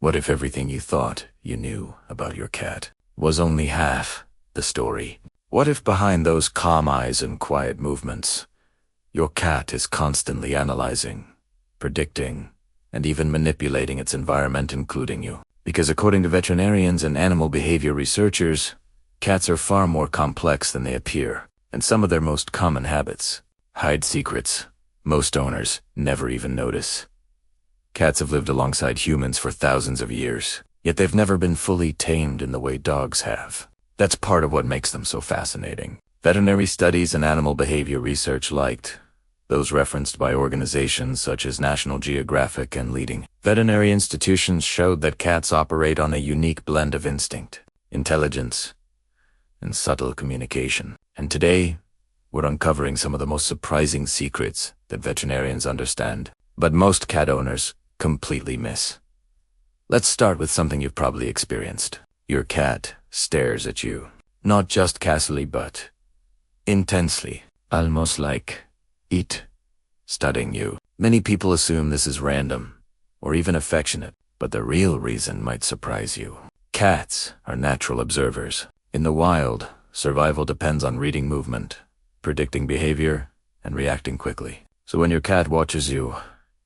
What if everything you thought you knew about your cat was only half the story? What if behind those calm eyes and quiet movements, your cat is constantly analyzing, predicting, and even manipulating its environment, including you? Because according to veterinarians and animal behavior researchers, cats are far more complex than they appear, and some of their most common habits hide secrets most owners never even notice. Cats have lived alongside humans for thousands of years, yet they've never been fully tamed in the way dogs have. That's part of what makes them so fascinating. Veterinary studies and animal behavior research, like those referenced by organizations such as National Geographic and leading veterinary institutions, showed that cats operate on a unique blend of instinct, intelligence, and subtle communication. And today, we're uncovering some of the most surprising secrets that veterinarians understand, but most cat owners completely miss. Let's start with something you've probably experienced. Your cat stares at you, not just casually but intensely, almost like studying you. Many people assume this is random or even affectionate, but the real reason might surprise you. Cats are natural observers. In the wild, survival depends on reading movement, predicting behavior, and reacting quickly. So when your cat watches you,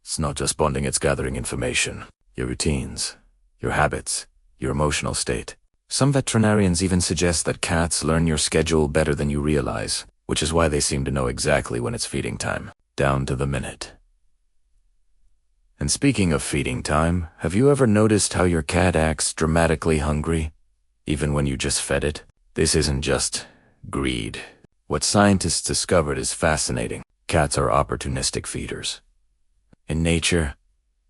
it's not just bonding, it's gathering information, your routines, your habits, your emotional state. Some veterinarians even suggest that cats learn your schedule better than you realize, which is why they seem to know exactly when it's feeding time, down to the minute. And speaking of feeding time, have you ever noticed how your cat acts dramatically hungry, even when you just fed it? This isn't just greed. What scientists discovered is fascinating. Cats are opportunistic feeders. In nature,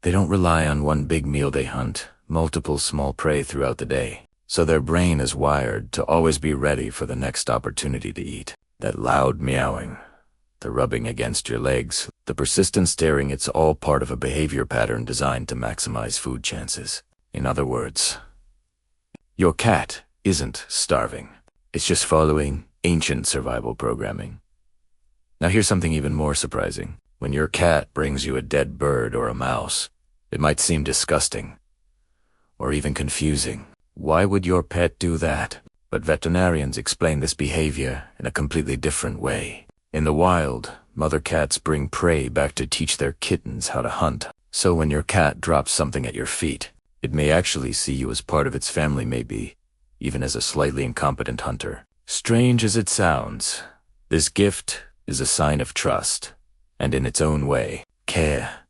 they don't rely on one big meal. They hunt multiple small prey throughout the day, so their brain is wired to always be ready for the next opportunity to eat. That loud meowing, the rubbing against your legs, the persistent staring, it's all part of a behavior pattern designed to maximize food chances. In other words, your cat isn't starving. It's just following ancient survival programming. Now here's something even more surprising. When your cat brings you a dead bird or a mouse, it might seem disgusting or even confusing. Why would your pet do that? But veterinarians explain this behavior in a completely different way. In the wild, mother cats bring prey back to teach their kittens how to hunt. So when your cat drops something at your feet, it may actually see you as part of its family, maybe even as a slightly incompetent hunter. Strange as it sounds, this gift is a sign of trust, and in its own way, care.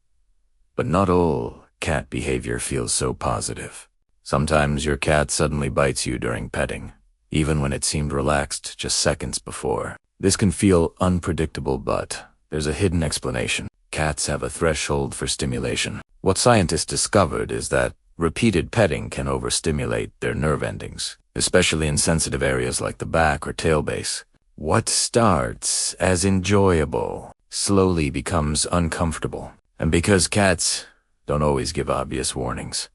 But not all cat behavior feels so positive. Sometimes your cat suddenly bites you during petting, even when it seemed relaxed just seconds before. This can feel unpredictable, but there's a hidden explanation. Cats have a threshold for stimulation. What scientists discovered is that repeated petting can overstimulate their nerve endings, especially in sensitive areas like the back or tail base. What starts as enjoyable slowly becomes uncomfortable. And because cats don't always give obvious warnings,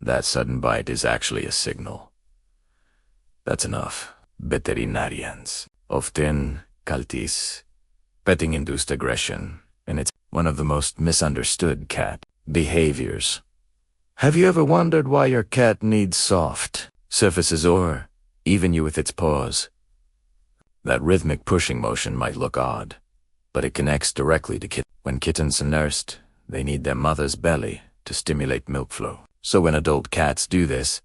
that sudden bite is actually a signal. That's enough. Veterinarians often cultists petting-induced aggression, and it's one of the most misunderstood cat behaviors. Have you ever wondered why your cat needs soft surfaces or even you with its paws? That rhythmic pushing motion might look odd, but it connects directly to kittens. When kittens are nursed, they need their mother's belly to stimulate milk flow. So when adult cats do this,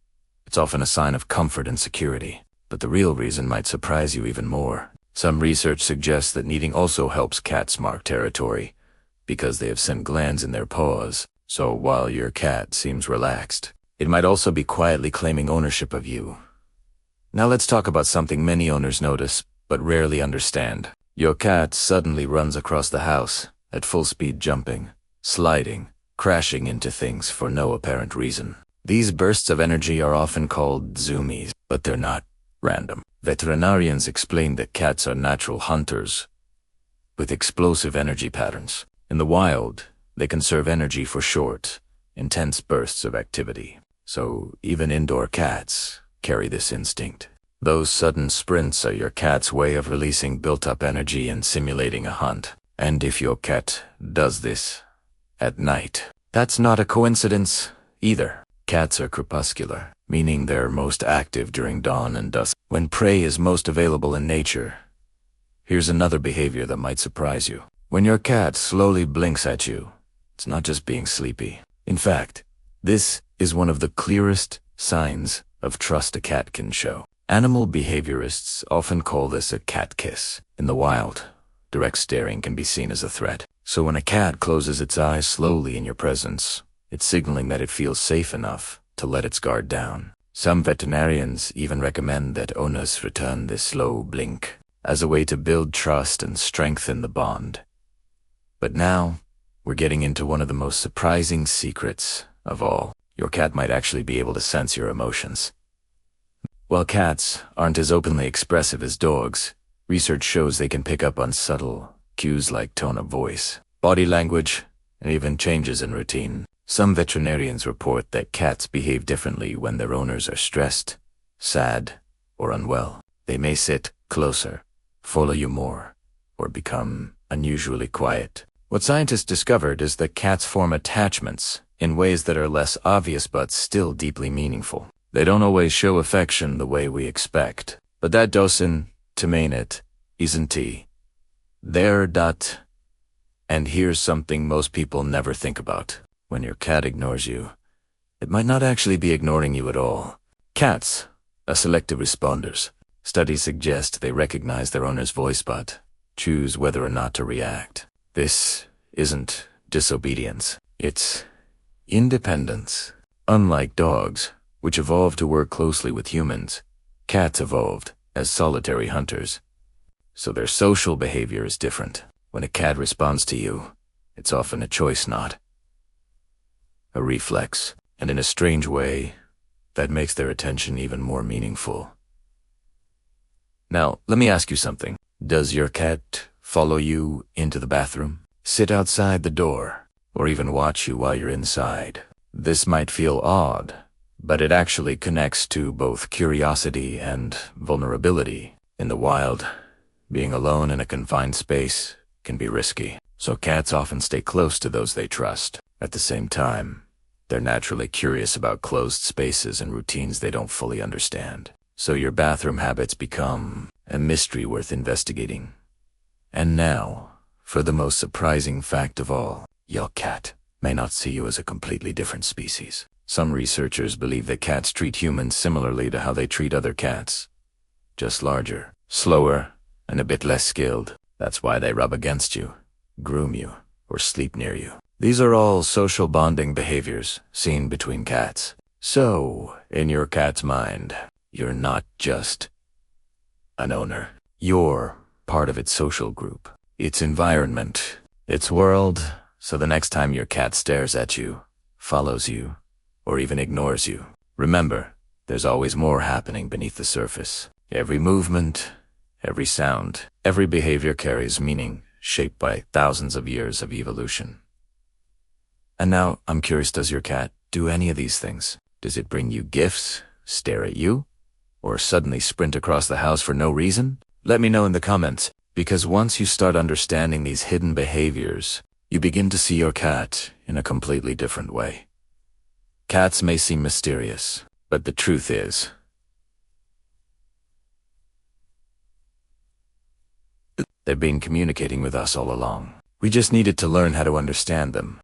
it's often a sign of comfort and security. But the real reason might surprise you even more. Some research suggests that kneading also helps cats mark territory, because they have scent glands in their paws. So while your cat seems relaxed, it might also be quietly claiming ownership of you. Now let's talk about something many owners notice, but rarely understand. Your cat suddenly runs across the house, at full speed, jumping, sliding, crashing into things for no apparent reason. These bursts of energy are often called zoomies, but they're not random. Veterinarians explain that cats are natural hunters with explosive energy patterns. In the wild, they conserve energy for short, intense bursts of activity. So even indoor cats carry this instinct. Those sudden sprints are your cat's way of releasing built-up energy and simulating a hunt. And if your cat does this at night, that's not a coincidence either. Cats are crepuscular, meaning they're most active during dawn and dusk, when prey is most available in nature. Here's another behavior that might surprise you. When your cat slowly blinks at you, it's not just being sleepy. In fact, this is one of the clearest signs of trust a cat can show. Animal behaviorists often call this a cat kiss. In the wild, direct staring can be seen as a threat. So when a cat closes its eyes slowly in your presence, it's signaling that it feels safe enough to let its guard down. Some veterinarians even recommend that owners return this slow blink as a way to build trust and strengthen the bond. But now, we're getting into one of the most surprising secrets of all. Your cat might actually be able to sense your emotions. While cats aren't as openly expressive as dogs, research shows they can pick up on subtle cues like tone of voice, body language, and even changes in routine. Some veterinarians report that cats behave differently when their owners are stressed, sad, or unwell. They may sit closer, follow you more, or become unusually quiet. What scientists discovered is that cats form attachments in ways that are less obvious but still deeply meaningful. They don't always show affection the way we expect, but that doesn't mean it isn't there. And here's something most people never think about. When your cat ignores you, it might not actually be ignoring you at all. Cats are selective responders. Studies suggest they recognize their owner's voice but choose whether or not to react. This isn't disobedience. It's independence. Unlike dogs, which evolved to work closely with humans, cats evolved as solitary hunters. So their social behavior is different. When a cat responds to you, it's often a choice, not a reflex. And in a strange way, that makes their attention even more meaningful. Now, let me ask you something. Does your cat follow you into the bathroom, sit outside the door, or even watch you while you're inside? This might feel odd, but it actually connects to both curiosity and vulnerability. In the wild, being alone in a confined space can be risky, so cats often stay close to those they trust. At the same time, they're naturally curious about closed spaces and routines they don't fully understand. So your bathroom habits become a mystery worth investigating. And now, for the most surprising fact of all, your cat may not see you as a completely different species. Some researchers believe that cats treat humans similarly to how they treat other cats. Just larger, slower, and a bit less skilled. That's why they rub against you, groom you, or sleep near you. These are all social bonding behaviors seen between cats. So, in your cat's mind, you're not just an owner. You're part of its social group, its environment, its world. So the next time your cat stares at you, follows you, or even ignores you, remember, there's always more happening beneath the surface. Every movement, every sound, every behavior carries meaning, shaped by thousands of years of evolution. And now, I'm curious, does your cat do any of these things? Does it bring you gifts, stare at you, or suddenly sprint across the house for no reason? Let me know in the comments, because once you start understanding these hidden behaviors, you begin to see your cat in a completely different way. Cats may seem mysterious, but the truth is, they've been communicating with us all along. We just needed to learn how to understand them.